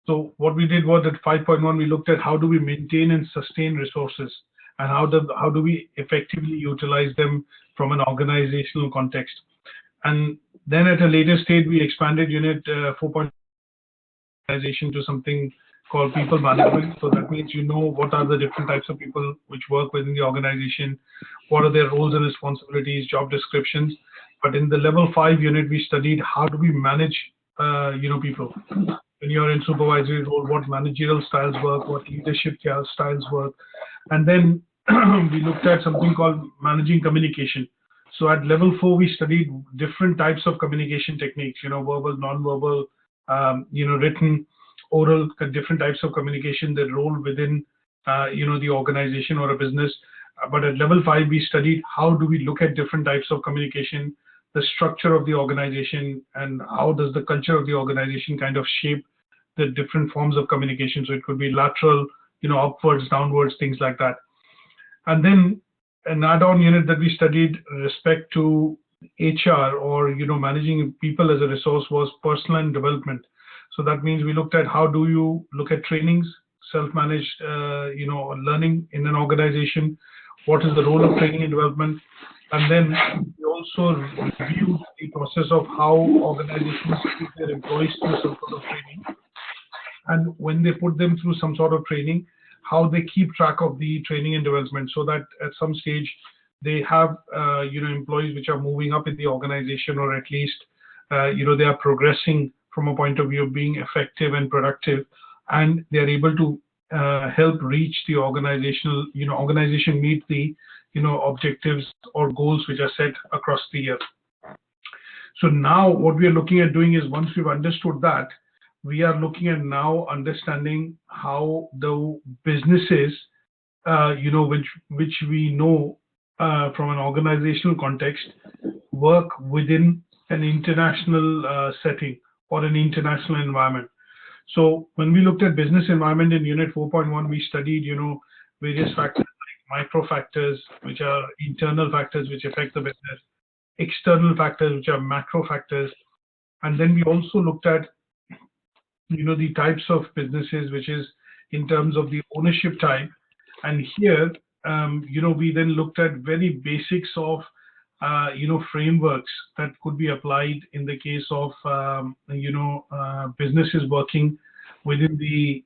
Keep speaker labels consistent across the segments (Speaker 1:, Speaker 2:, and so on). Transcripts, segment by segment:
Speaker 1: So what we did was at 5.1, we looked at how do we maintain and sustain resources, and how do we effectively utilize them from an organizational context. And then at a later stage, we expanded unit 4.0 organization to something called people management. So that means what are the different types of people which work within the organization, what are their roles and responsibilities, job descriptions. But in the level 5 unit, we studied how do we manage people. When you're in supervisory role, what managerial styles work, what leadership styles work. And then we looked at something called managing communication. So at level 4, we studied different types of communication techniques, verbal, non-verbal, written, oral, different types of communication that role within, the organization or a business. But at level 5, we studied how do we look at different types of communication, the structure of the organization, and how does the culture of the organization kind of shape the different forms of communication. So it could be lateral, upwards, downwards, things like that. And then an add-on unit that we studied respect to HR, or managing people as a resource, was personal and development. So that means we looked at how do you look at trainings, self-managed learning in an organization, what is the role of training and development. And then we also reviewed the process of how organizations put their employees through some sort of training, and when they put them through some sort of training, how they keep track of the training and development, so that at some stage they have employees which are moving up in the organization, or at least they are progressing from a point of view of being effective and productive, and they are able to help reach the organization meet the objectives or goals which are set across the year. So now what we are looking at doing is, once we've understood that, we are looking at now understanding how the businesses which we know from an organizational context work within an international setting or an international environment. So when we looked at business environment in unit 4.1, we studied various factors like micro factors, which are internal factors which affect the business, external factors which are macro factors, and then we also looked at the types of businesses, which is in terms of the ownership type. And here we then looked at very basics of frameworks that could be applied in the case of businesses working within the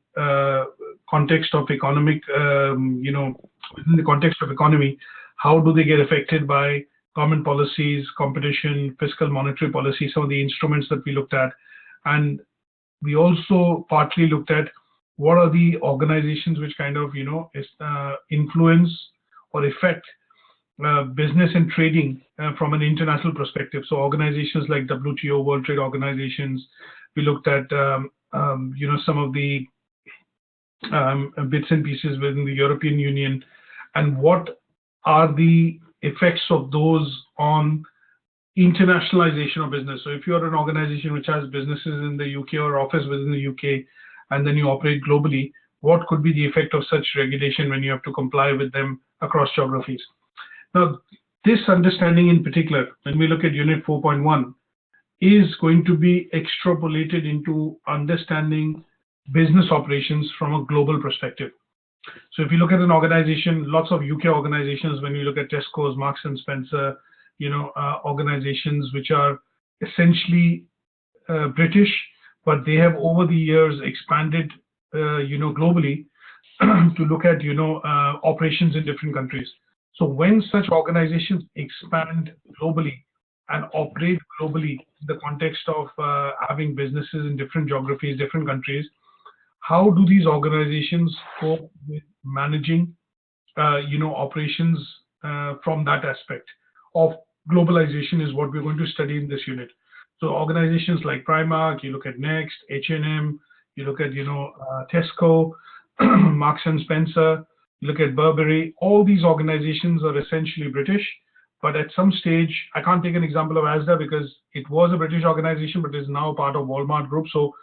Speaker 1: context of economic within the context of economy. How do they get affected by government policies, competition, fiscal monetary policy, some of the instruments that we looked at. And we also partly looked at what are the organizations which kind of influence or affect business and trading from an international perspective. So organizations like WTO, World Trade Organizations. We looked at some of the bits and pieces within the European Union, and what are the effects of those on internationalization of business. So if you're an organization which has businesses in the UK or office within the UK, and then you operate globally, what could be the effect of such regulation when you have to comply with them across geographies? Now, this understanding in particular, when we look at Unit 4.1, is going to be extrapolated into understanding business operations from a global perspective. So if you look at an organization, lots of UK organizations, when you look at Tesco's, Marks and Spencer, organizations which are essentially British, but they have over the years expanded, globally to look at, operations in different countries. So when such organizations expand globally and operate globally in the context of having businesses in different geographies, different countries, how do these organizations cope with managing, operations from that aspect of globalization is what we're going to study in this unit. So organizations like Primark, you look at Next, H&M, you look at, Tesco, Marks and Spencer, you look at Burberry. All these organizations are essentially British, but at some stage, I can't take an example of Asda because it was a British organization, but is now part of Walmart Group. So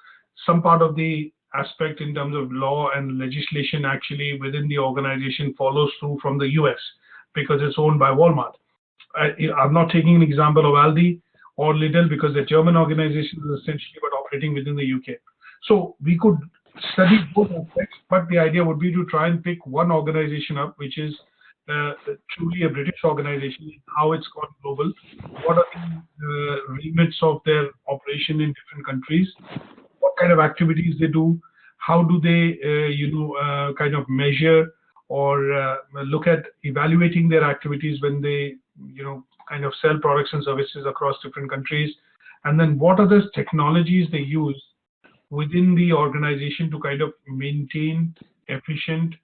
Speaker 1: some part of the aspect in terms of law and legislation actually within the organization follows through from the US because it's owned by Walmart. I'm not taking an example of Aldi or Lidl because they're German organizations essentially, but operating within the UK. So we could study both aspects, but the idea would be to try and pick one organization up, which is truly a British organization, how it's gone global, what are the remits of their operation in different countries, what kind of activities they do, how do they, kind of measure or look at evaluating their activities when they, kind of sell products and services across different countries, and then what are the technologies they use within the organization to kind of maintain efficient,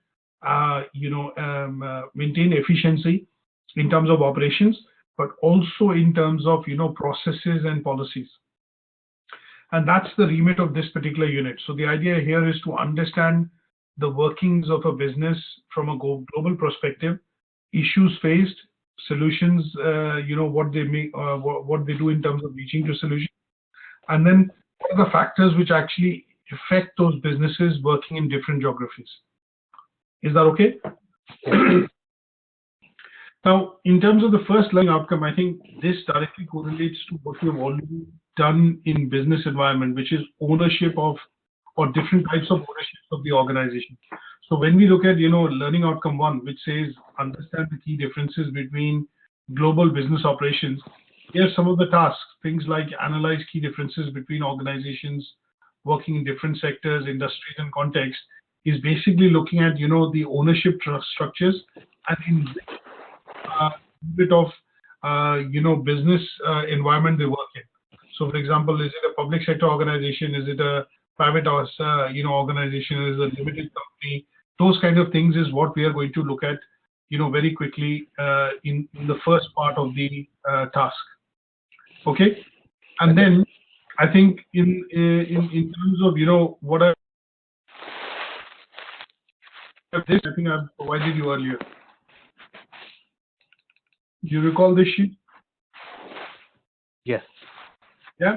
Speaker 1: maintain efficiency in terms of operations, but also in terms of, processes and policies. And that's the remit of this particular unit. So the idea here is to understand the workings of a business from a global perspective, issues faced, solutions, what they make, what they do in terms of reaching to solutions, and then what are the factors which actually affect those businesses working in different geographies. Is that okay? Now, in terms of the first learning outcome, I think this directly correlates to what we have already done in business environment, which is ownership of, or different types of ownership of the organization. So when we look at, learning outcome 1, which says understand the key differences between global business operations, here are some of the tasks, things like analyze key differences between organizations working in different sectors, industries, and contexts, is basically looking at, the ownership structures and in bit of, business environment they work in. So, for example, is it a public sector organization? Is it a private, organization? Is it a limited company? Those kind of things is what we are going to look at, very quickly in the first part of the task. Okay, and then I think in terms of what I think I've provided you earlier. Do you recall this sheet?
Speaker 2: Yes.
Speaker 1: Yeah.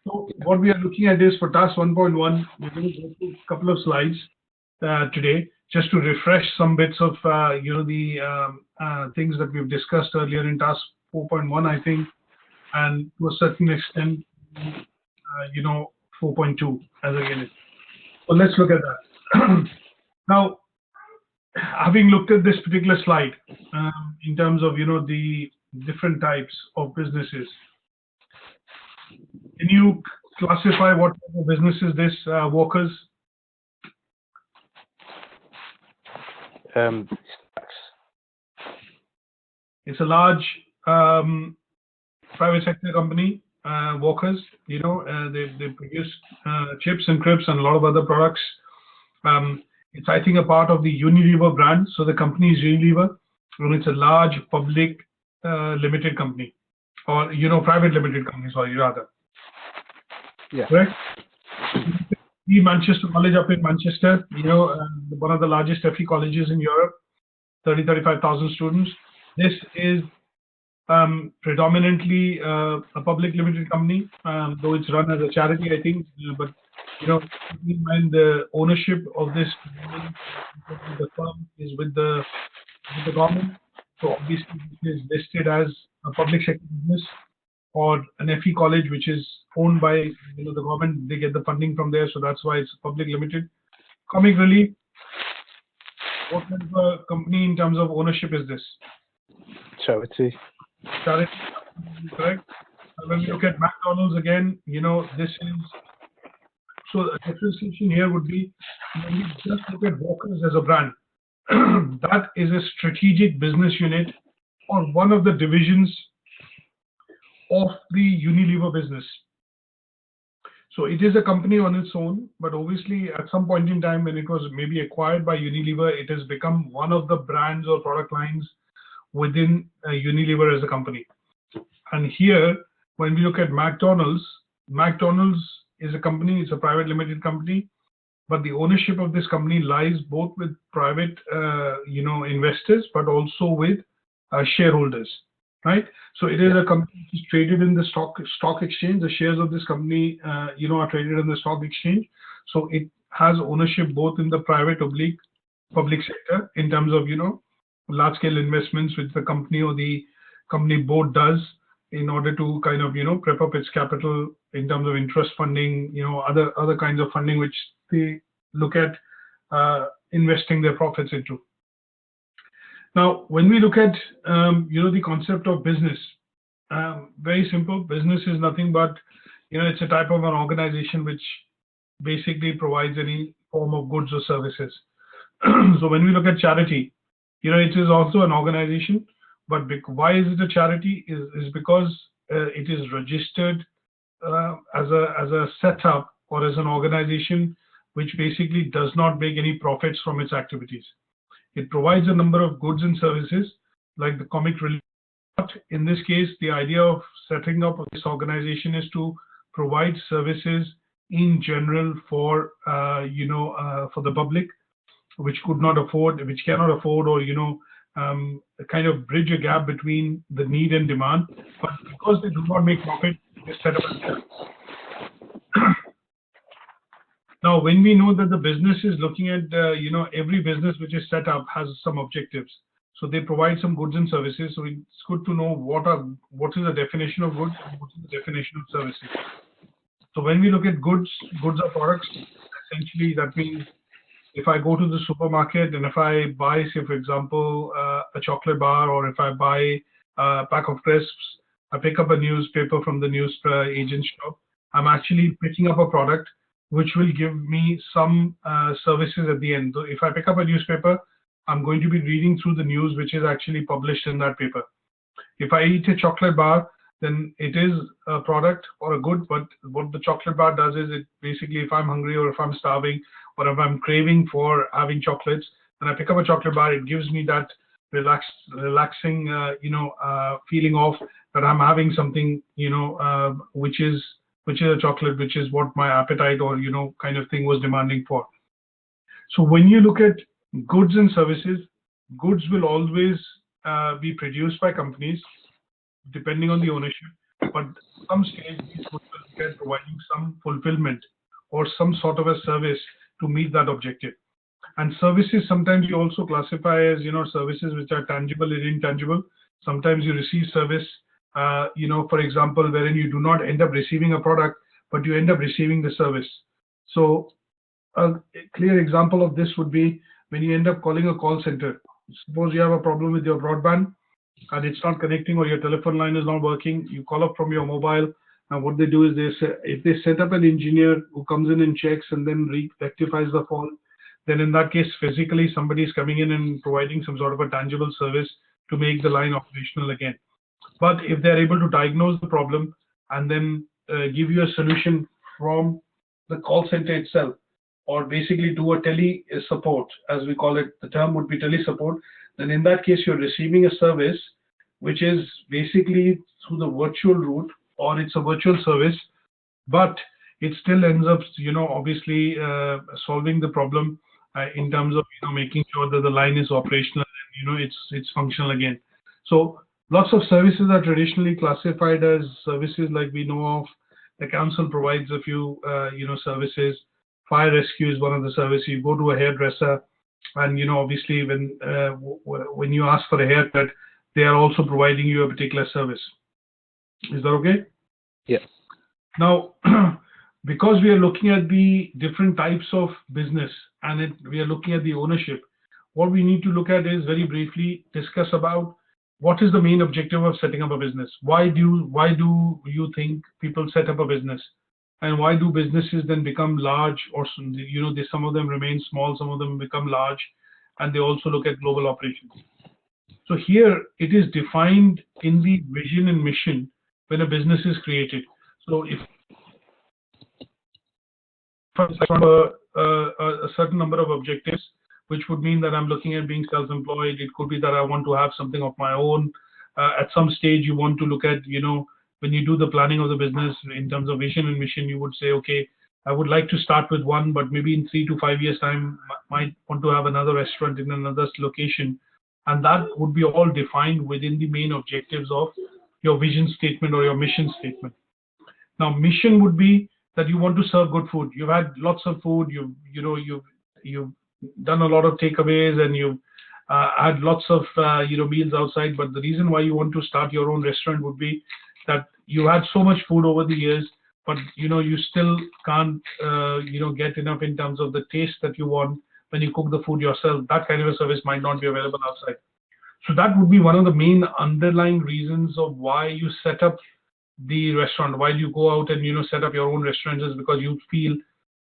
Speaker 1: So what we are looking at is for task 1.1, we're going to go through a couple of slides today, just to refresh some bits of the things that we've discussed earlier in task 4.1, I think, and to a certain extent, 4.2 as a unit. So let's look at that. Now, having looked at this particular slide in terms of the different types of businesses, can you classify what type of business is this, Walkers? It's a large private sector company, Walkers. They produce chips and crisps and a lot of other products. It's, I think, a part of the Unilever brand. So the company is Unilever, and it's a large public limited company, or private limited company. Sorry, rather.
Speaker 2: Yeah.
Speaker 1: Correct. The Manchester College up in Manchester, one of the largest FE colleges in Europe, 35,000 students. This is predominantly a public limited company, though it's run as a charity, I think. But keep in mind the ownership of this the firm is with the government. So obviously it is listed as a public sector business, or an FE college which is owned by the government. They get the funding from there, so that's why it's public limited. Comic Relief, what kind of a company in terms of ownership is this?
Speaker 2: Charity.
Speaker 1: Charity, correct. When we look at McDonald's again, this is, so a differentiation here would be, when we just look at Walkers as a brand, that is a strategic business unit or one of the divisions of the Unilever business. So it is a company on its own, but obviously at some point in time when it was maybe acquired by Unilever, it has become one of the brands or product lines within Unilever as a company. And here, when we look at McDonald's, McDonald's is a company, it's a private limited company, but the ownership of this company lies both with private, investors, but also with shareholders, right? So it is a company which is traded in the stock exchange. The shares of this company, are traded in the stock exchange. So it has ownership both in the private oblique public sector in terms of, large scale investments which the company or the company board does in order to kind of, prep up its capital in terms of interest funding, other kinds of funding which they look at investing their profits into. Now, when we look at the concept of business, very simple. Business is nothing but it's a type of an organization which basically provides any form of goods or services. So when we look at charity, it is also an organization, but why is it a charity? Is because it is registered as a setup or as an organization which basically does not make any profits from its activities. It provides a number of goods and services like the comic relief. But in this case, the idea of setting up this organization is to provide services in general for for the public, which cannot afford, or kind of bridge a gap between the need and demand. But because they do not make profit, they set up a Now, when we know that the business is looking at, every business which is set up has some objectives. So they provide some goods and services. So it's good to know what is the definition of goods and what is the definition of services. So when we look at goods are products. Essentially, that means if I go to the supermarket and if I buy, say, for example, a chocolate bar, or if I buy a pack of crisps, I pick up a newspaper from the news agent shop, I'm actually picking up a product which will give me some services at the end. So if I pick up a newspaper, I'm going to be reading through the news which is actually published in that paper. If I eat a chocolate bar, then it is a product or a good, but what the chocolate bar does is it basically, if I'm hungry or if I'm starving or if I'm craving for having chocolates, then I pick up a chocolate bar. It gives me that relaxing, feeling of that I'm having something, which is a chocolate, which is what my appetite or, kind of thing was demanding for. So when you look at goods and services, goods will always be produced by companies, depending on the ownership, but some stage these goods will get providing some fulfillment or some sort of a service to meet that objective. And services, sometimes you also classify as, services which are tangible and intangible. Sometimes you receive service, for example, wherein you do not end up receiving a product, but you end up receiving the service. So a clear example of this would be when you end up calling a call center. Suppose you have a problem with your broadband and it's not connecting, or your telephone line is not working, you call up from your mobile. Now what they do is if they set up an engineer who comes in and checks and then rectifies the fault, then in that case, physically somebody is coming in and providing some sort of a tangible service to make the line operational again. But if they're able to diagnose the problem and then give you a solution from the call center itself, or basically do a tele support, as we call it, the term would be tele support, then in that case, you're receiving a service which is basically through the virtual route, or it's a virtual service, but it still ends up, obviously solving the problem in terms of, making sure that the line is operational and, it's functional again. So lots of services are traditionally classified as services like we know of. The council provides a few, services. Fire rescue is one of the services. You go to a hairdresser, and obviously when you ask for a haircut, they are also providing you a particular service. Is that okay?
Speaker 2: Yes.
Speaker 1: Now, because we are looking at the different types of business and we are looking at the ownership, what we need to look at is very briefly discuss about what is the main objective of setting up a business. Why do you think people set up a business? And why do businesses then become large, or some of them remain small, some of them become large, and they also look at global operations. So here it is defined in the vision and mission when a business is created. So if a certain number of objectives, which would mean that I'm looking at being self-employed, it could be that I want to have something of my own. At some stage, you want to look at, when you do the planning of the business in terms of vision and mission, you would say, okay, I would like to start with one, but maybe in 3 to 5 years time, might want to have another restaurant in another location. And that would be all defined within the main objectives of your vision statement or your mission statement. Now, mission would be that you want to serve good food. You've had lots of food, you've done a lot of takeaways, and you've had lots of, meals outside. But the reason why you want to start your own restaurant would be that you had so much food over the years, but you still can't get enough in terms of the taste that you want when you cook the food yourself. That kind of a service might not be available outside. So that would be one of the main underlying reasons of why you set up the restaurant, why you go out and set up your own restaurants, is because you feel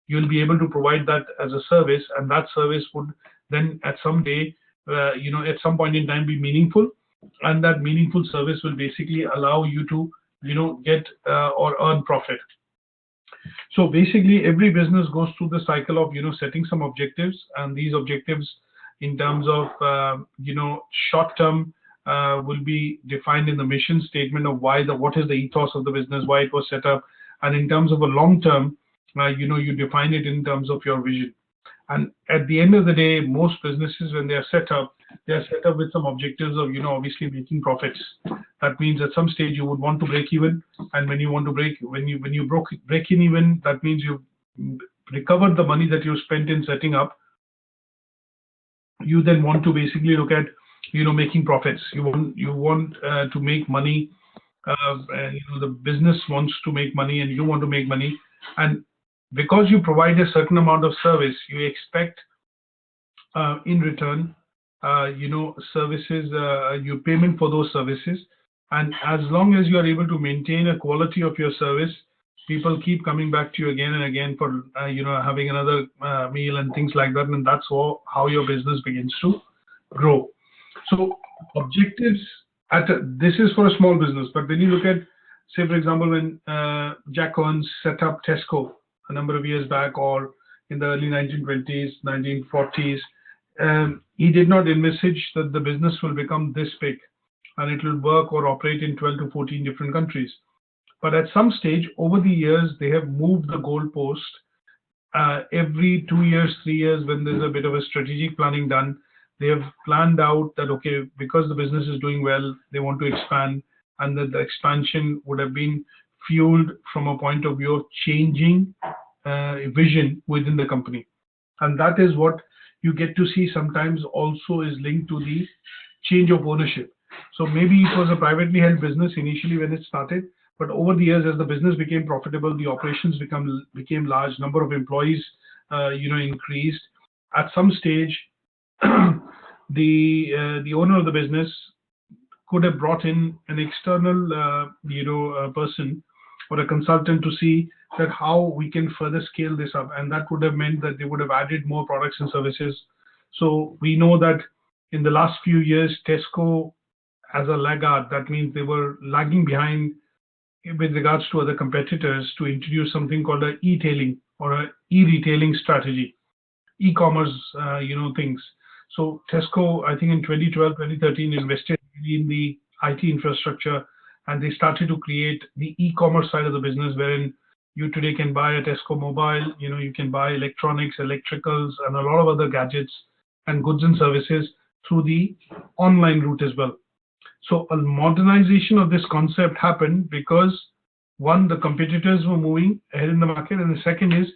Speaker 1: you'll be able to provide that as a service, and that service would then at some day, at some point in time, be meaningful, and that meaningful service will basically allow you to get or earn profit. So basically, every business goes through the cycle of setting some objectives, and these objectives, in terms of short term, will be defined in the mission statement of what is the ethos of the business, why it was set up, and in terms of a long term, you define it in terms of your vision. And at the end of the day, most businesses, when they are set up with some objectives of obviously making profits. That means at some stage you would want to break even, and when you break even, that means you've recovered the money that you spent in setting up. You then want to basically look at making profits. You want to make money. The business wants to make money, and you want to make money. And because you provide a certain amount of service, you expect in return, services, your payment for those services. And as long as you are able to maintain a quality of your service, people keep coming back to you again and again for having another meal and things like that, and that's how your business begins to grow. So objectives this is for a small business, but when you look at, say for example, when Jack Owens set up Tesco a number of years back, or in the early 1920s, 1940s, he did not envisage that the business will become this big and it will work or operate in 12 to 14 different countries. But at some stage over the years, they have moved the goalpost. Every 2 years, 3 years, when there's a bit of a strategic planning done, they have planned out that, okay, because the business is doing well, they want to expand, and that the expansion would have been fueled from a point of view of changing vision within the company. And that is what you get to see sometimes also is linked to the change of ownership. So maybe it was a privately held business initially when it started, but over the years, as the business became profitable, the operations became large, number of employees increased. At some stage, the owner of the business could have brought in an external person or a consultant to see that how we can further scale this up, and that would have meant that they would have added more products and services. So we know that in the last few years, Tesco as a laggard, that means they were lagging behind with regards to other competitors to introduce something called a e-tailing or a e-retailing strategy, e-commerce things. So Tesco, I think in 2012, 2013, invested in the IT infrastructure, and they started to create the e-commerce side of the business, wherein you today can buy a Tesco mobile, you can buy electronics, electricals, and a lot of other gadgets and goods and services through the online route as well. So a modernization of this concept happened because, one, the competitors were moving ahead in the market, and the second is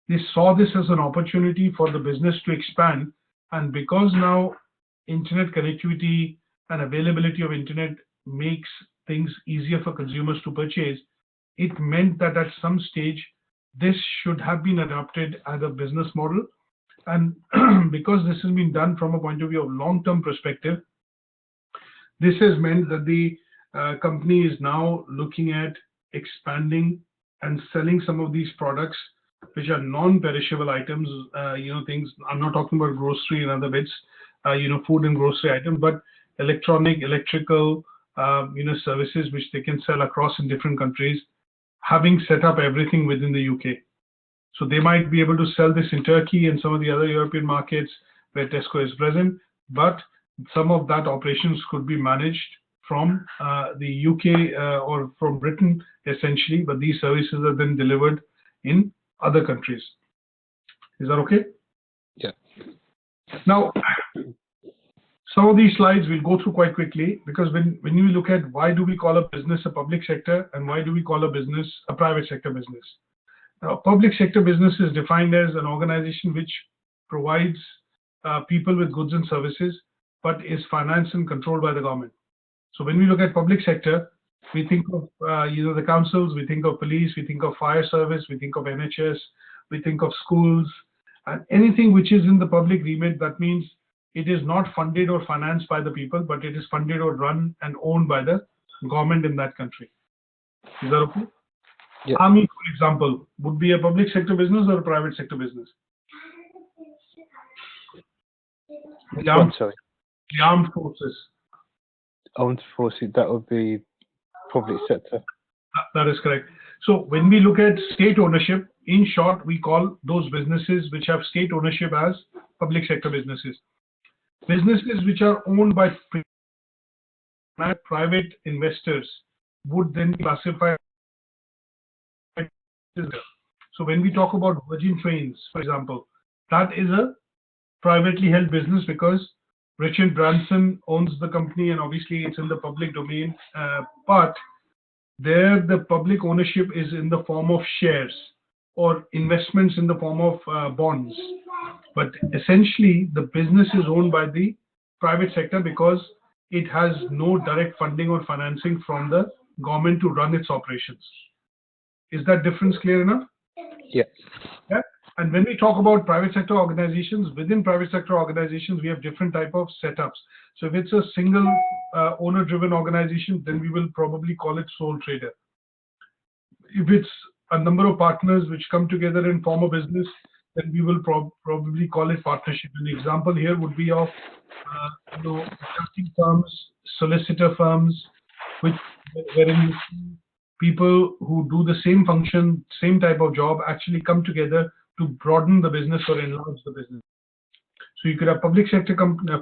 Speaker 1: they saw this as an opportunity for the business to expand. And because now internet connectivity and availability of internet makes things easier for consumers to purchase, it meant that at some stage this should have been adopted as a business model. And because this has been done from a point of view of long-term perspective, this has meant that the company is now looking at expanding and selling some of these products which are non-perishable items, things. I'm not talking about grocery and other bits, food and grocery items, but electronic, electrical, services which they can sell across in different countries, having set up everything within the UK. So they might be able to sell this in Turkey and some of the other European markets where Tesco is present, but some of that operations could be managed from the UK or from Britain, essentially, but these services are then delivered in other countries. Is that okay?
Speaker 2: Yeah.
Speaker 1: Now, some of these slides we'll go through quite quickly, because when you look at why do we call a business a public sector and why do we call a business a private sector business? Now, public sector business is defined as an organization which provides people with goods and services, but is financed and controlled by the government. So when we look at public sector, We think of the councils, we think of police, we think of fire service, we think of NHS, we think of schools, and anything which is in the public remit. That means it is not funded or financed by the people, but it is funded or run and owned by the government in that country. Is that okay?
Speaker 2: Yeah.
Speaker 1: Army, for example, would be a public sector business or a private sector business? The armed forces.
Speaker 2: Armed forces, that would be public sector.
Speaker 1: That is correct. So when we look at state ownership, in short, we call those businesses which have state ownership as public sector businesses. Businesses which are owned by private investors would then be classified. So when we talk about Virgin Trains, for example, that is a privately held business because Richard Branson owns the company, and obviously it's in the public domain, but there the public ownership is in the form of shares or investments in the form of bonds. But essentially the business is owned by the private sector because it has no direct funding or financing from the government to run its operations. Is that difference clear enough?
Speaker 2: Yeah.
Speaker 1: Yeah. And when we talk about private sector organizations, within private sector organizations, we have different type of setups. So if it's a single owner-driven organization, then we will probably call it sole trader. If it's a number of partners which come together and form a business, then we will probably call it partnership. An example here would be of accounting firms, solicitor firms, wherein you see people who do the same function, same type of job, actually come together to broaden the business or enlarge the business. So you could have public sector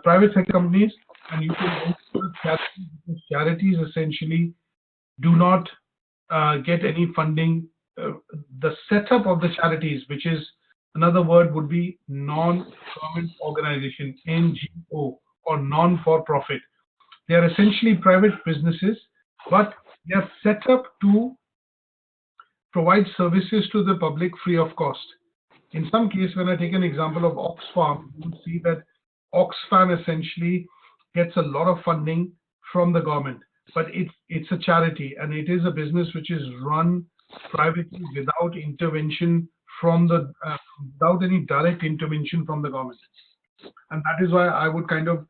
Speaker 1: private sector companies, and you could also have charities, because charities essentially do not get any funding. The setup of the charities, which is another word, would be non-government organization, NGO, or non-for-profit. They are essentially private businesses, but they are set up to provide services to the public free of cost. In some case, when I take an example of Oxfam, you will see that Oxfam essentially gets a lot of funding from the government, but it's a charity and it is a business which is run privately without intervention from the without any direct intervention from the government. And that is why I would kind of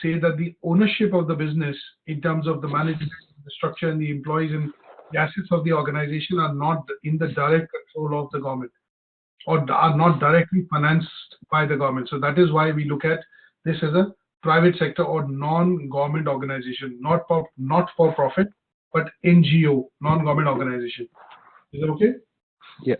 Speaker 1: say that the ownership of the business in terms of the management, the structure, and the employees and the assets of the organization are not in the direct control of the government, or are not directly financed by the government. So that is why we look at this as a private sector or non-government organization, not for profit, but NGO, non-government organization. Is that okay?
Speaker 2: Yeah.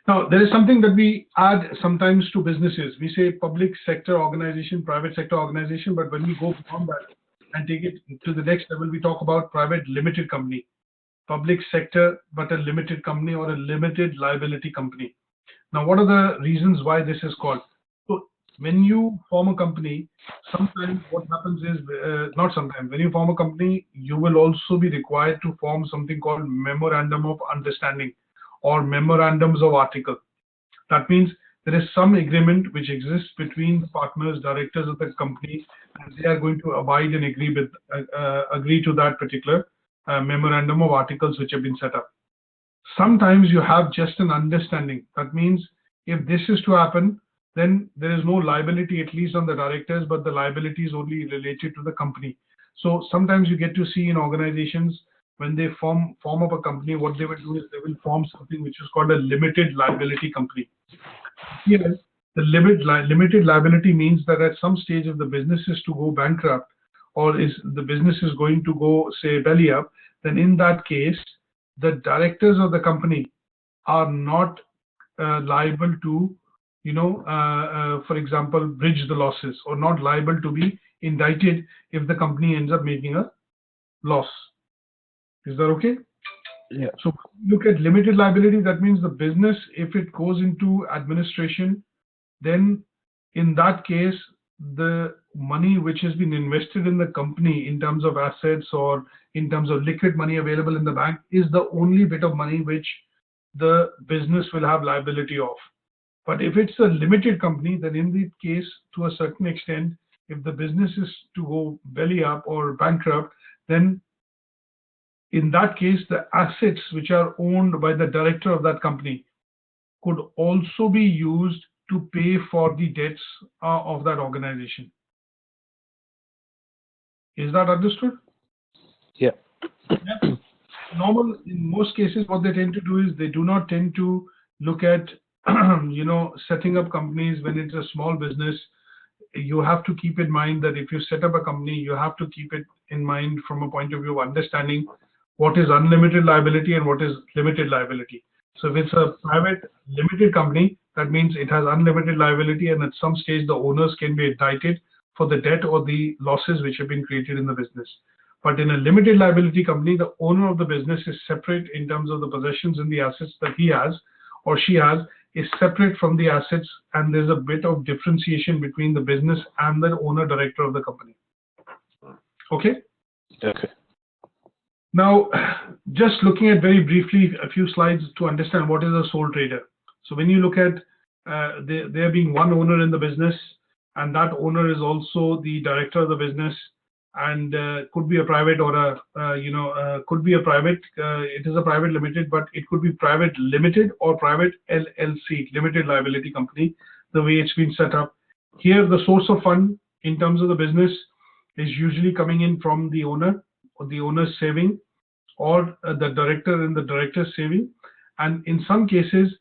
Speaker 1: Now, there is something that we add sometimes to businesses. We say public sector organization, private sector organization, but when we go beyond that and take it to the next level, we talk about private limited company. Public sector, but a limited company or a limited liability company. Now, what are the reasons why this is called? So, when you form a company, sometimes what happens is, not sometimes, when you form a company, you will also be required to form something called Memorandum of Understanding or Memorandums of Article. That means there is some agreement which exists between the partners, directors of the company, and they are going to abide and agree to that particular memorandum of articles which have been set up. Sometimes you have just an understanding. That means if this is to happen, then there is no liability, at least on the directors, but the liability is only related to the company. So sometimes you get to see in organizations, when they form up a company, what they will do is they will form something which is called a limited liability company. Here, the limited liability means that at some stage, if the business is to go bankrupt, or is the business is going to go, say, belly up, then in that case, the directors of the company are not liable to, for example, bridge the losses, or not liable to be indicted if the company ends up making a loss. Is that okay?
Speaker 2: Yeah.
Speaker 1: So look at limited liability. That means the business, if it goes into administration, then in that case, the money which has been invested in the company in terms of assets or in terms of liquid money available in the bank is the only bit of money which the business will have liability of. But if it's a limited company, then in the case, to a certain extent, if the business is to go belly up or bankrupt, then in that case, the assets which are owned by the director of that company could also be used to pay for the debts of that organization. Is that understood?
Speaker 2: Yeah.
Speaker 1: Yeah. In most cases, what they tend to do is they do not tend to look at, setting up companies when it's a small business. You have to keep in mind that if you set up a company, you have to keep it in mind from a point of view of understanding what is unlimited liability and what is limited liability. So if it's a private limited company, that means it has unlimited liability, and at some stage the owners can be indicted for the debt or the losses which have been created in the business. But in a limited liability company, the owner of the business is separate in terms of the possessions and the assets that he has or she has is separate from the assets, and there's a bit of differentiation between the business and the owner director of the company. Okay?
Speaker 2: Okay.
Speaker 1: Now, just looking at very briefly a few slides to understand what is a sole trader. So when you look at there being one owner in the business, and that owner is also the director of the business, and could be a private or could be a private, it is a private limited, but it could be private limited or private LLC, limited liability company, the way it's been set up. Here, the source of fund in terms of the business is usually coming in from the owner or the owner's saving, or the director and the director's saving. And in some cases,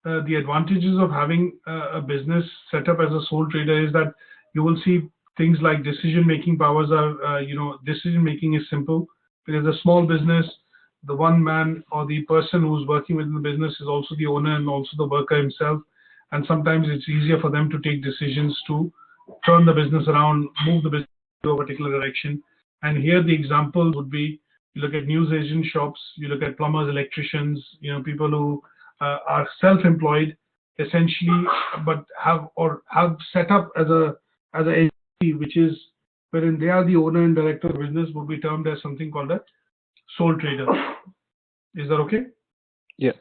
Speaker 1: the advantages of having a business set up as a sole trader is that you will see things like decision-making powers are, decision-making is simple, because a small business, the one man or the person who's working within the business is also the owner and also the worker himself. And sometimes it's easier for them to take decisions to turn the business around, move the business to a particular direction. And here the examples would be, you look at newsagent shops, you look at plumbers, electricians, people who are self-employed essentially, but have set up as a entity, which is wherein they are the owner and director of the business, would be termed as something called a sole trader. Is that okay?
Speaker 2: Yeah.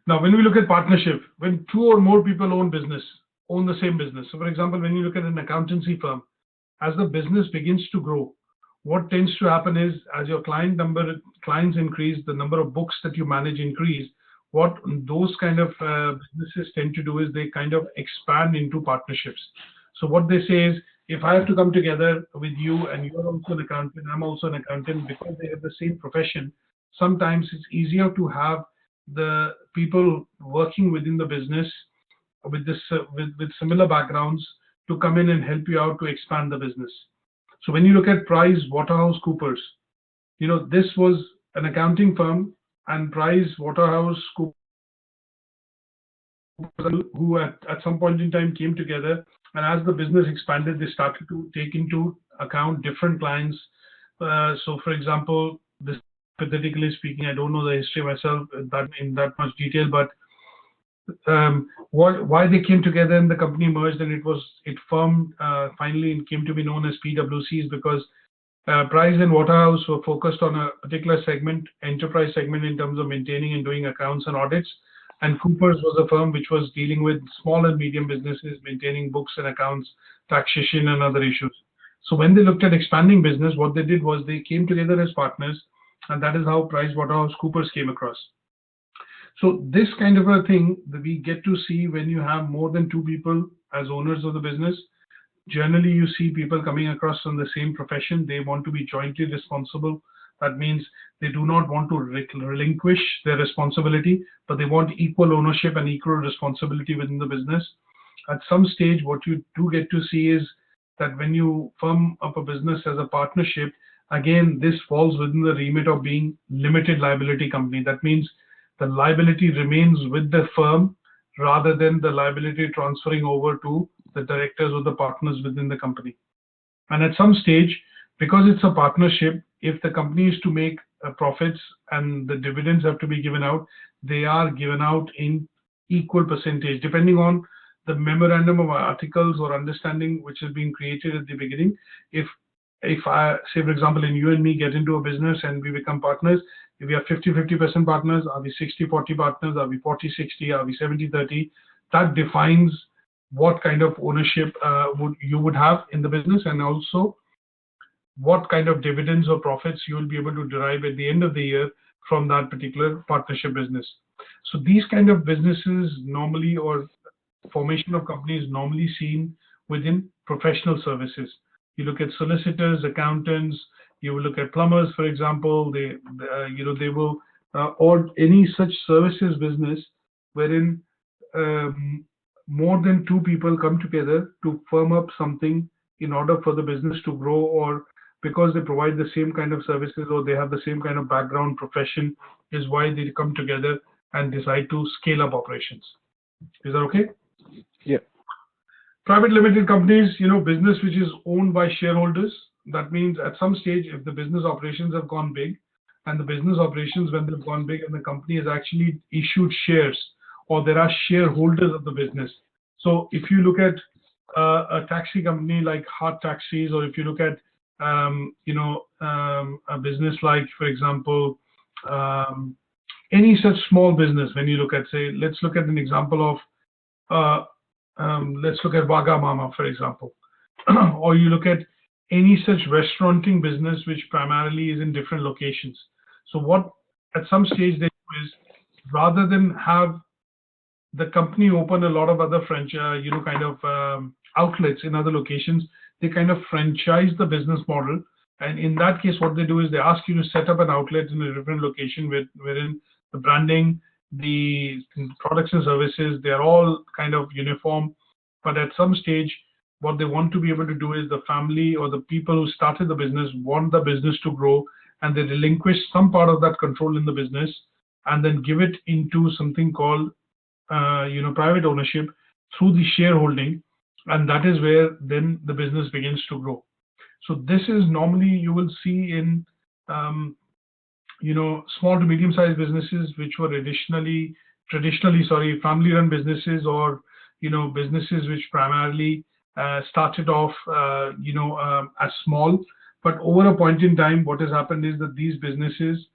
Speaker 1: Now, when we look at partnership, when two or more people own the same business. So for example, when you look at an accountancy firm, as the business begins to grow, what tends to happen is, as your clients increase, the number of books that you manage increase, what those kind of businesses tend to do is they kind of expand into partnerships. So what they say is, if I have to come together with you and you're also an accountant, I'm also an accountant, because they have the same profession, sometimes it's easier to have the people working within the business with similar backgrounds to come in and help you out to expand the business. So when you look at PricewaterhouseCoopers, this was an accounting firm, and PricewaterhouseCoopers, who at some point in time came together, and as the business expanded, they started to take into account different clients. So for example, this, hypothetically speaking, I don't know the history myself in that much detail, but why they came together and the company merged and it formed finally and came to be known as PwC, is because Price and Waterhouse were focused on a particular segment, enterprise segment, in terms of maintaining and doing accounts and audits, and Coopers was a firm which was dealing with small and medium businesses, maintaining books and accounts, taxation and other issues. So when they looked at expanding business, what they did was they came together as partners, and that is how PricewaterhouseCoopers came across. So this kind of a thing that we get to see when you have more than two people as owners of the business. Generally, you see people coming across from the same profession. They want to be jointly responsible. That means they do not want to relinquish their responsibility, but they want equal ownership and equal responsibility within the business. At some stage, what you do get to see is that when you firm up a business as a partnership, again, this falls within the remit of being limited liability company. That means the liability remains with the firm rather than the liability transferring over to the directors or the partners within the company. And at some stage, because it's a partnership, if the company is to make profits and the dividends have to be given out, they are given out in equal percentage, depending on the memorandum of articles or understanding which is being created at the beginning. If I say, for example, you and me get into a business and we become partners, if we are 50-50% partners, are we 60-40 partners, are we 40-60, are we 70-30, that defines what kind of ownership you would have in the business. And also what kind of dividends or profits you will be able to derive at the end of the year from that particular partnership business. So these kind of businesses normally, or formation of companies normally seen within professional services. You look at solicitors, accountants, you will look at plumbers, for example, they will, or any such services business wherein more than two people come together to firm up something in order for the business to grow, or because they provide the same kind of services or they have the same kind of background profession, is why they come together and decide to scale up operations. Is that okay?
Speaker 2: Yeah.
Speaker 1: Private limited companies, business which is owned by shareholders. That means at some stage, if the business operations have gone big, and the business operations, when they've gone big and the company has actually issued shares, or there are shareholders of the business. So if you look at a taxi company like Hart Taxis, or if you look at a business like, for example, any such small business, when you look at, say, let's look at an example of let's look at Wagamama, for example, or you look at any such restauranting business which primarily is in different locations. So what at some stage they do is, rather than have the company open a lot of other franchise, outlets in other locations, they kind of franchise the business model. And in that case, what they do is they ask you to set up an outlet in a different location wherein the branding, the products and services, they're all kind of uniform. But at some stage, what they want to be able to do is, the family or the people who started the business want the business to grow, and they relinquish some part of that control in the business and then give it into something called private ownership through the shareholding, and that is where then the business begins to grow. So this is normally you will see in small to medium-sized businesses which were traditionally family-run businesses, or businesses which primarily started off as small, but over a point in time, what has happened is that these businesses,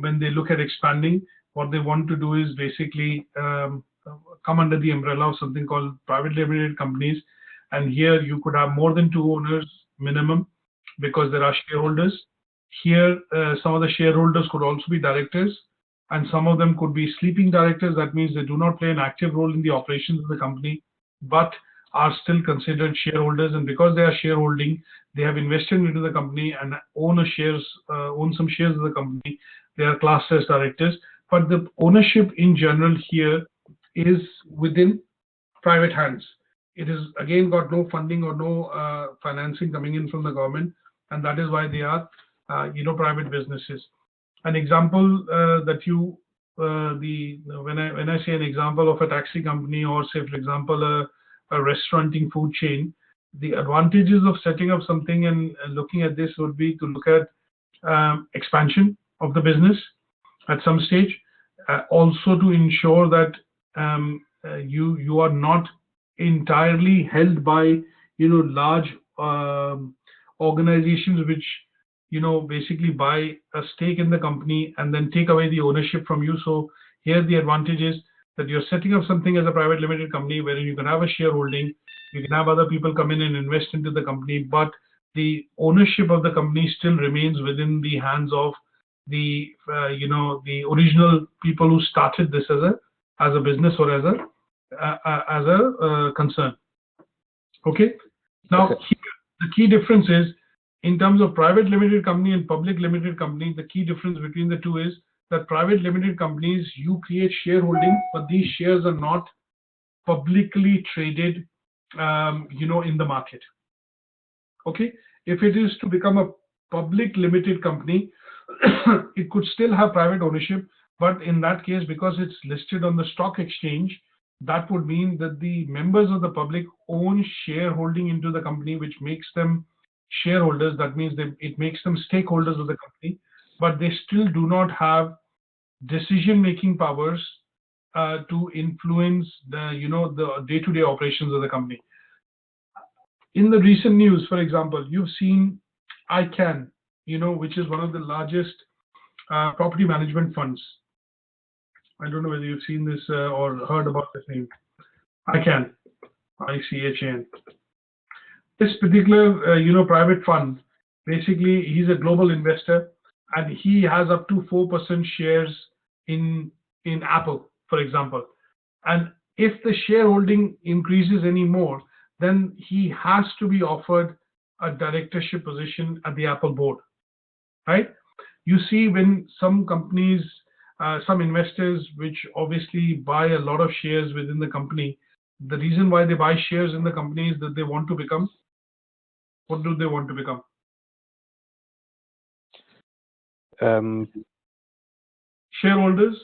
Speaker 1: when they look at expanding, what they want to do is basically come under the umbrella of something called private limited companies. And here you could have more than two owners minimum, because there are shareholders. Here, some of the shareholders could also be directors, and some of them could be sleeping directors. That means they do not play an active role in the operations of the company, but are still considered shareholders. And because they are shareholding, they have invested into the company and own some shares of the company. They are classed as directors. But the ownership in general here is within private hands. It is again got no funding or no financing coming in from the government, and that is why they are private businesses. An example when I say an example of a taxi company, or say for example a restauranting food chain, the advantages of setting up something and looking at this would be to look at expansion of the business at some stage, also to ensure that you are not entirely held by large organizations which basically buy a stake in the company and then take away the ownership from you. So here the advantage is that you're setting up something as a private limited company wherein you can have a shareholding, you can have other people come in and invest into the company, but the ownership of the company still remains within the hands of the the original people who started this as a business or as a concern. Okay. Now here, the key difference is, in terms of private limited company and public limited company, the key difference between the two is that private limited companies, you create shareholding, but these shares are not publicly traded in the market. Okay. If it is to become a public limited company, it could still have private ownership, but in that case, because it's listed on the stock exchange, that would mean that the members of the public own shareholding into the company, which makes them shareholders. That means it makes them stakeholders of the company, but they still do not have decision-making powers to influence the day-to-day operations of the company. In the recent news, for example, you've seen ICANN, which is one of the largest property management funds. I don't know whether you've seen this or heard about this name. ICANN, ICHAN. This particular private fund Basically, he's a global investor, and he has up to 4% shares in Apple, for example. And if the shareholding increases any more, then he has to be offered a directorship position at the Apple board, right? You see, when some companies, some investors, which obviously buy a lot of shares within the company, the reason why they buy shares in the company is that they want to become, what do they want to become? Shareholders,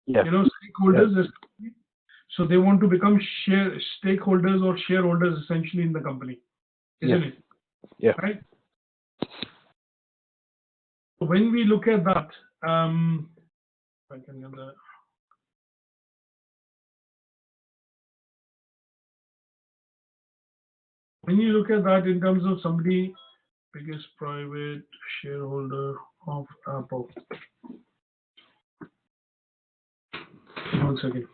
Speaker 2: Yeah.
Speaker 1: stakeholders. Yeah. So they want to become stakeholders or shareholders essentially in the company, isn't it?
Speaker 2: Yeah.
Speaker 1: Right. When we look at that, if I can get the. When you look at that in terms of somebody, biggest private shareholder of Apple. One second.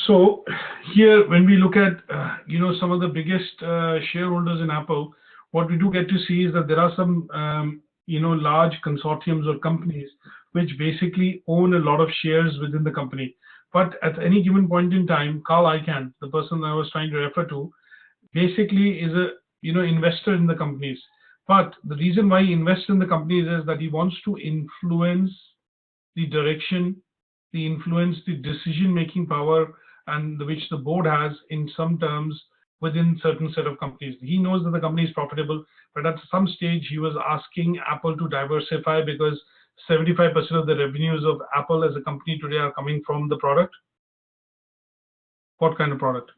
Speaker 1: So here, when we look at some of the biggest shareholders in Apple, what we do get to see is that there are some large consortiums or companies which basically own a lot of shares within the company. But at any given point in time, Carl Icahn, the person I was trying to refer to, basically is a investor in the companies. But the reason why he invests in the companies is that he wants to influence the direction, the decision-making power, and which the board has in some terms within certain set of companies. He knows that the company is profitable, but at some stage he was asking Apple to diversify because 75% of the revenues of Apple as a company today are coming from the product. What kind of product?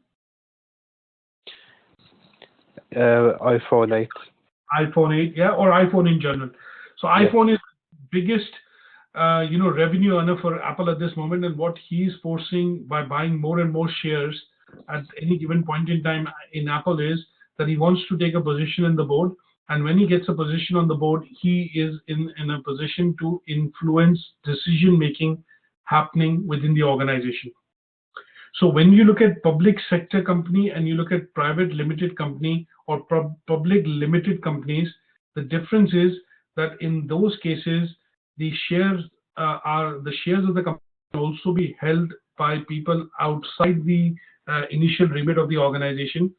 Speaker 2: iPhone 8.
Speaker 1: iPhone 8, yeah, or iPhone in general. So iPhone is the biggest revenue earner for Apple at this moment, and what he's forcing by buying more and more shares at any given point in time in Apple is that he wants to take a position in the board, and when he gets a position on the board, he is in a position to influence decision making happening within the organization. So when you look at public sector company and you look at private limited company or public limited companies, the difference is that in those cases, the shares of the company can also be held by people outside the initial remit of the organization,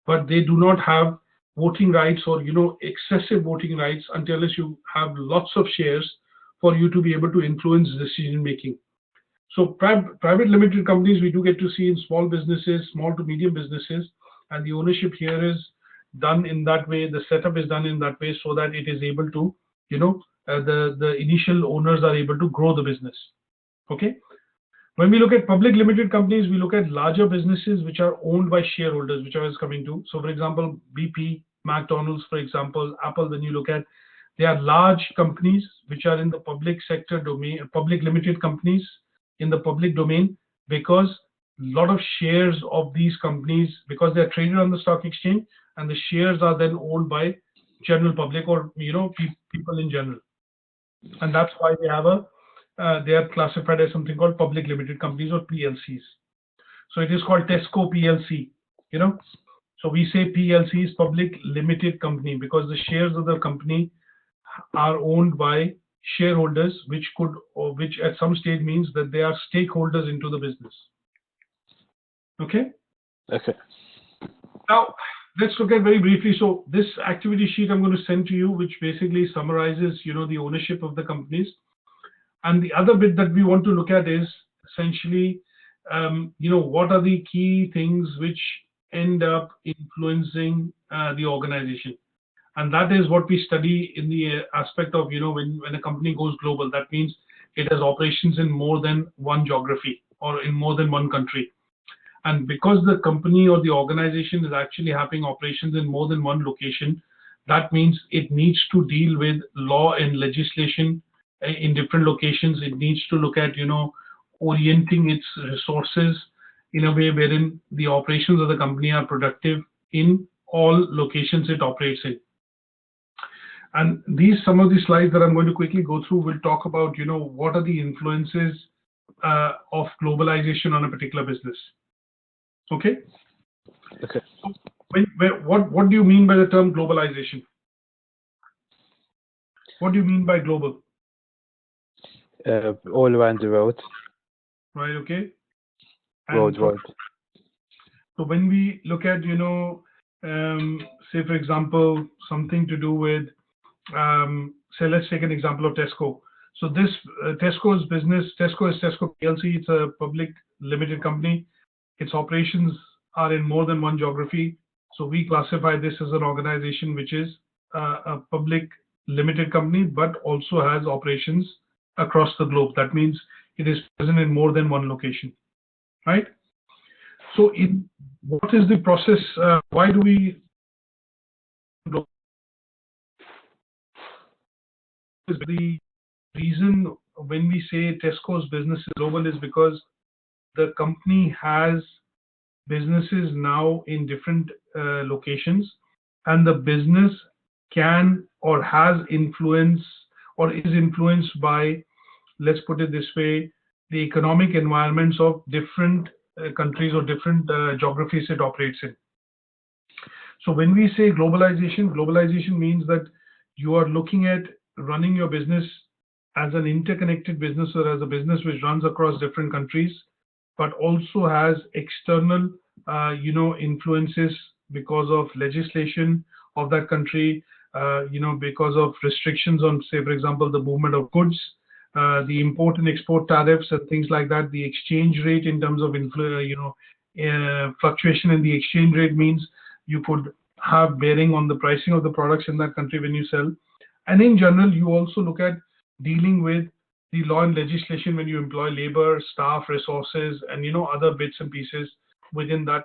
Speaker 1: but they do not have voting rights or excessive voting rights until you have lots of shares for you to be able to influence decision making. So private limited companies we do get to see in small businesses, small to medium businesses, and the ownership here is done in that way. The setup is done in that way so that it is able to, the initial owners are able to grow the business. Okay. When we look at public limited companies, we look at larger businesses which are owned by shareholders, which I was coming to. So, for example, BP, McDonald's, for example, Apple. When you look at, they are large companies which are in the public sector domain, public limited companies in the public domain, because a lot of shares of these companies, because they are traded on the stock exchange, and the shares are then owned by general public or people in general, and that's why they have they are classified as something called public limited companies or PLCs. So it is called Tesco PLC. So we say PLC is public limited company because the shares of the company are owned by shareholders, which at some stage means that they are stakeholders into the business. Okay. Now let's look at very briefly. So this activity sheet I'm going to send to you, which basically summarizes the ownership of the companies, and the other bit that we want to look at is essentially what are the key things which end up influencing the organization. And that is what we study in the aspect of, when a company goes global, that means it has operations in more than one geography or in more than one country. And because the company or the organization is actually having operations in more than one location, that means it needs to deal with law and legislation in different locations. It needs to look at, orienting its resources in a way wherein the operations of the company are productive in all locations it operates in. And some of the slides that I'm going to quickly go through will talk about, what are the influences of globalization on a particular business. Okay.
Speaker 2: Okay.
Speaker 1: So what do you mean by the term globalization? What do you mean by global?
Speaker 2: All around the world.
Speaker 1: Right. Okay. And
Speaker 2: Worldwide.
Speaker 1: so when we look at, say for example, something to do with, say let's take an example of Tesco. So this Tesco's business, Tesco is Tesco PLC. It's a public limited company. Its operations are in more than one geography. So we classify this as an organization which is a public limited company, but also has operations across the globe. That means it is present in more than one location, right? So what is the process? Why do we the reason when we say Tesco's business is global is because the company has businesses now in different locations, and the business can or has influence or is influenced by, let's put it this way, the economic environments of different countries or different geographies it operates in. So when we say globalization means that you are looking at running your business as an interconnected business or as a business which runs across different countries, but also has external, influences because of legislation of that country, because of restrictions on, say, for example, the movement of goods, the import and export tariffs and things like that. The exchange rate in terms of fluctuation in the exchange rate means you could have bearing on the pricing of the products in that country when you sell. And in general, you also look at dealing with the law and legislation when you employ labor, staff, resources, and other bits and pieces within that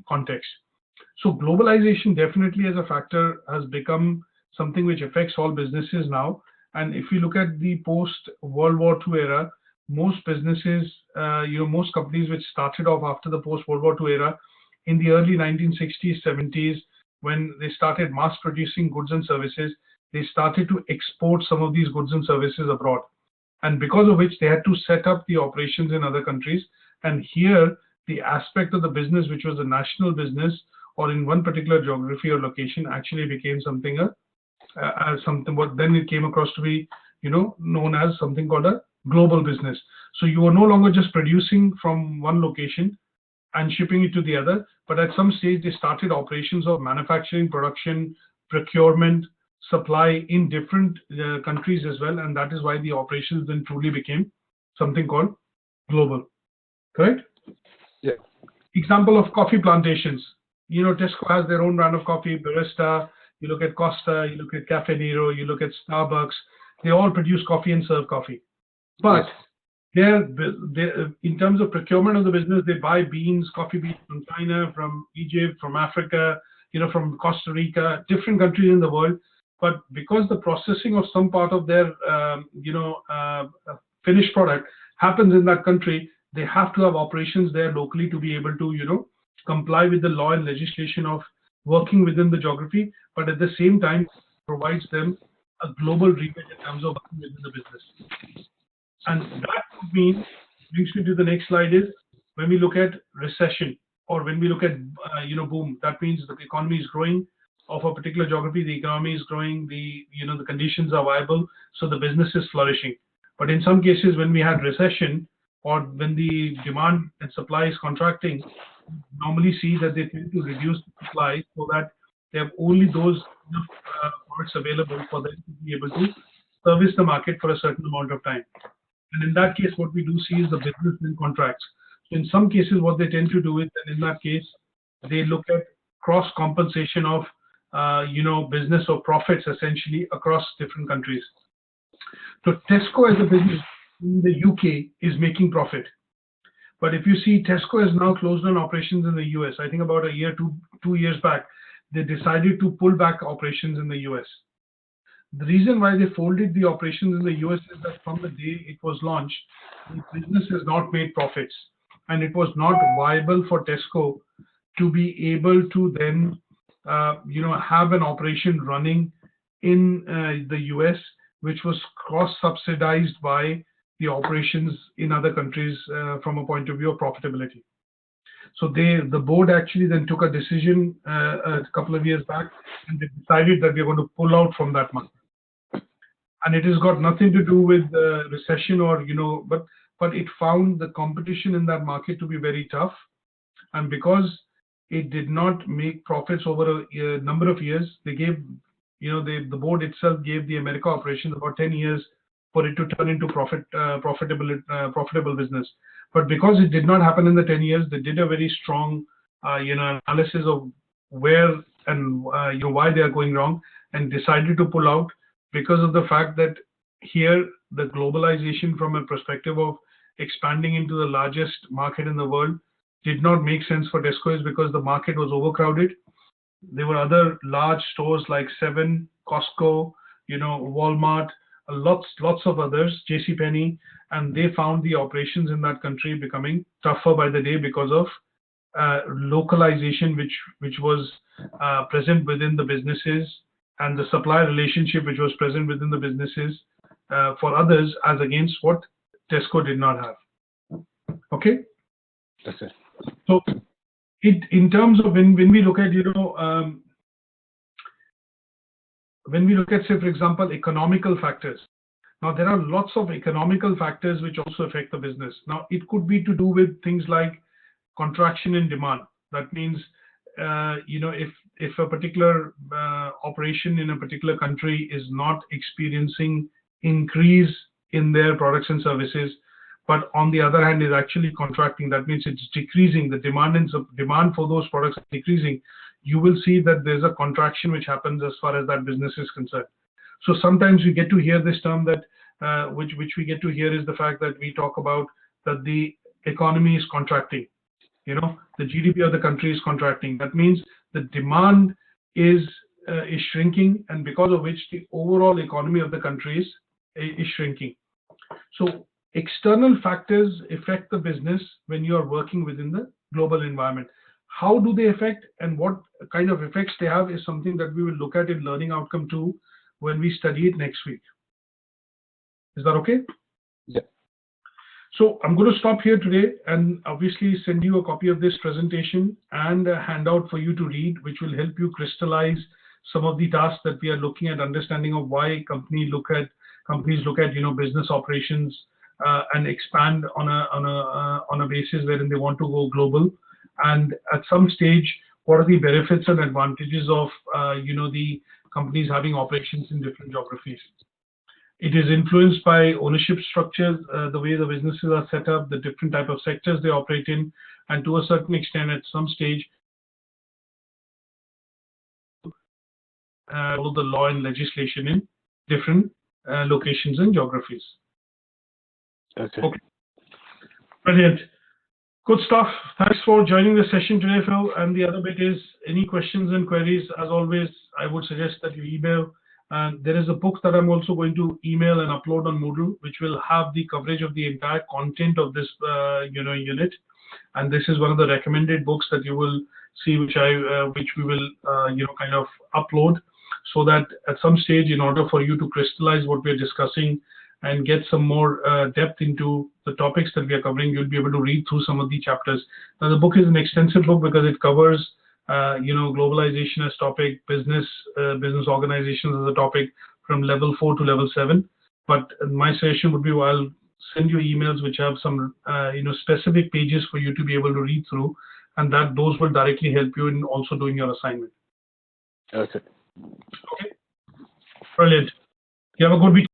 Speaker 1: context. So globalization definitely as a factor has become something which affects all businesses now. And if you look at the post-World War II era, most businesses, most companies which started off after the post-World War II era, in the early 1960s, 70s, when they started mass producing goods and services, they started to export some of these goods and services abroad. And because of which they had to set up the operations in other countries. And here, the aspect of the business, which was a national business or in one particular geography or location, actually became something what then it came across to be, known as something called a global business. So you are no longer just producing from one location and shipping it to the other, but at some stage they started operations of manufacturing, production, procurement, supply in different countries as well, and that is why the operations then truly became something called global. Correct?
Speaker 2: Yeah.
Speaker 1: Example of coffee plantations. Tesco has their own brand of coffee, Barista. You look at Costa, you look at Cafe Nero, you look at Starbucks. They all produce coffee and serve coffee. But they're in terms of procurement of the business, they buy coffee beans from China, from Egypt, from Africa, from Costa Rica, different countries in the world. But because the processing of some part of their, finished product happens in that country, they have to have operations there locally to be able to, comply with the law and legislation of working within the geography, but at the same time provides them a global remit in terms of working within the business. And that would mean, brings me to the next slide, is when we look at recession or when we look at, boom, that means the economy is growing of a particular geography, the economy is growing, the conditions are viable, so the business is flourishing. But in some cases, when we had recession or when the demand and supply is contracting, normally see that they tend to reduce the supply so that they have only those products available for them to be able to service the market for a certain amount of time. And in that case, what we do see is the business then contracts. So in some cases, what they tend to do is, and in that case, they look at cross compensation of business or profits essentially across different countries. So Tesco as a business in the UK is making profit. But if you see, Tesco has now closed down operations in the US. I think about a year, 2 years back, they decided to pull back operations in the US. The reason why they folded the operations in the US is that from the day it was launched, the business has not made profits. And it was not viable for Tesco to be able to then, have an operation running in the US, which was cross-subsidized by the operations in other countries from a point of view of profitability. So the board actually then took a decision a couple of years back, and they decided that we're going to pull out from that market. And it has got nothing to do with recession or, but it found the competition in that market to be very tough. And because it did not make profits over a number of years, they gave, the board itself gave the America operations about 10 years for it to turn into profitable business. But because it did not happen in the 10 years, they did a very strong, analysis of where and why they are going wrong, and decided to pull out because of the fact that here the globalization from a perspective of expanding into the largest market in the world did not make sense for Tesco, because the market was overcrowded. There were other large stores like Seven, Costco, Walmart, lots of others, JCPenney, and they found the operations in that country becoming tougher by the day because of localization, which was present within the businesses, and the supply relationship which was present within the businesses for others, as against what Tesco did not have. Okay.
Speaker 2: That's it.
Speaker 1: So, in terms of when we look at when we look at, say, for example, economical factors. Now, there are lots of economical factors which also affect the business. Now, it could be to do with things like contraction in demand. That means, if a particular operation in a particular country is not experiencing increase in their products and services, but on the other hand is actually contracting, that means it's decreasing, the demand for those products is decreasing, you will see that there's a contraction which happens as far as that business is concerned. So sometimes we get to hear this term that which we get to hear is the fact that we talk about that the economy is contracting. The GDP of the country is contracting. That means the demand is shrinking, and because of which the overall economy of the country is shrinking. So external factors affect the business when you are working within the global environment. How do they affect, and what kind of effects they have is something that we will look at in Learning Outcome 2 when we study it next week. Is that okay?
Speaker 2: Yeah.
Speaker 1: So I'm going to stop here today and obviously send you a copy of this presentation and a handout for you to read, which will help you crystallize some of the tasks that we are looking at, understanding of why companies look at business operations and expand on a basis wherein they want to go global, and at some stage what are the benefits and advantages of the companies having operations in different geographies. It is influenced by ownership structures, the way the businesses are set up, the different type of sectors they operate in, and to a certain extent, at some stage, follow the law and legislation in different locations and geographies.
Speaker 2: Okay.
Speaker 1: Brilliant. Good stuff. Thanks for joining the session today, Phil. And the other bit is any questions and queries. As always, I would suggest that you email. And there is a book that I'm also going to email and upload on Moodle, which will have the coverage of the entire content of this unit. And this is one of the recommended books that you will see, which we will kind of upload, so that at some stage, in order for you to crystallize what we're discussing and get some more depth into the topics that we are covering, you'll be able to read through some of the chapters. Now, the book is an extensive book because it covers globalization as topic, business organizations as a topic from level 4 to level 7. But my suggestion would be, I'll send you emails which have some specific pages for you to be able to read through, and that those will directly help you in also doing your assignment.
Speaker 2: Okay.
Speaker 1: Okay. Brilliant. You have a good week.